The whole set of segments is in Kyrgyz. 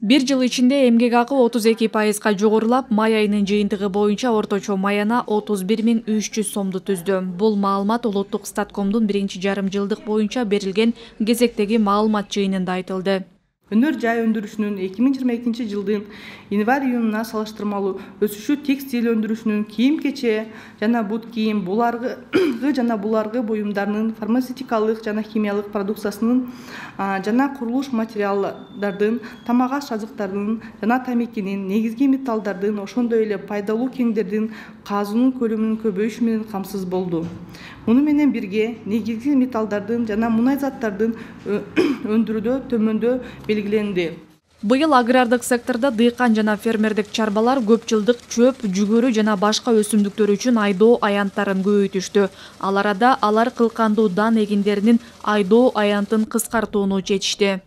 Bir жыл ичинде эмгек акы 32%га жогорулап, май айынын жыйынтыгы боюнча орточо майана 31.300 сомду түздү. Бул маалымат Улуттук статкомдун биринчи жарым жылдык боюнча берилген кезектеги маалымат жыйынында айтылды. Өнөр жай өндүрүшүнүн 2022 жылдын январь-июнуна салыштырмалуу өсүшү текстиль өндүрүшүнүн кийим-кече жана бут кийим, буларгы жана буларгы буюмдарынын, фармацевтикалык жана химиялык продукциясынын жана курулуш материалдардын, тамак-аш азыктарынын жана тамекинин, негизги металлдардын, ошондой эле пайдалуу кеңдердин казуунун көлөмүнүн көбөйүшү менен камсыз болду. Муну менен бирге негизги металлдардын жана мунай заттардын өндүрүүдө төмөндөө белгиленди. Быйыл агрардык сектордо дыйкан жана фермердик чарбалар көп жылдык чөп, жүгөрү жана башка өсүмдүктөр үчүн айдоо аянттарын көбөйтүштү. Ал арада алар кылкандуу дан эгиндеринин айдоо аянтын кыскартууну чечишти.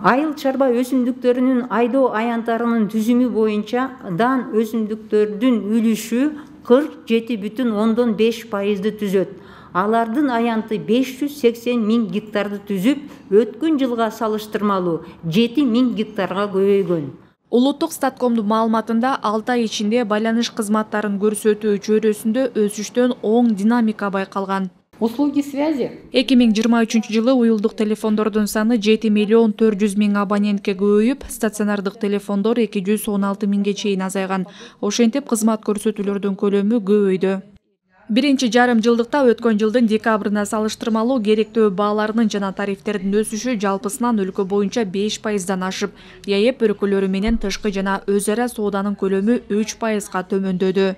Айыл чарба өсүмдүктөрүнүн айдоо аянттарынын түзүмү боюнча дан өсүмдүктөрдүн үлүшү 47,5%ды түзөт. Алардын аянты 580.000 гектарды түзүп, өткөн жылга салыштырмалуу 7.000 гектарга көбөйгөн. Улуттук статкомдун маалыматында 6 ай ичинде байланыш кызматтарын көрсөтүү чөйрөсүндө өсүштөн оң динамика байкалган. Услуги связи. 2023 жылы уюлдук телефондордун саны 7.400.000 абонентке көбөйүп, стационардык телефондор 216.000ге чейин азайган. Ошентип кызмат көрсөтүүлөрдүн көлөмү көбөйдү. Биринчи жарым жылдыкта өткөн жылдын декабрына салыштырмалуу керектөө бааларынын жана тарифтердин өсүшү жалпысынан өлкө боюнча 5%дан ашып, ЯЭП өлкөлөрү менен тышкы жана өз ара сооданын көлөмү 3%га төмөндөдү.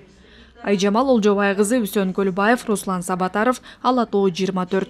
Айжамал Олжобай кызы, Үсөн Көлбаев, Руслан Сабатаров, Ала Тоо 24.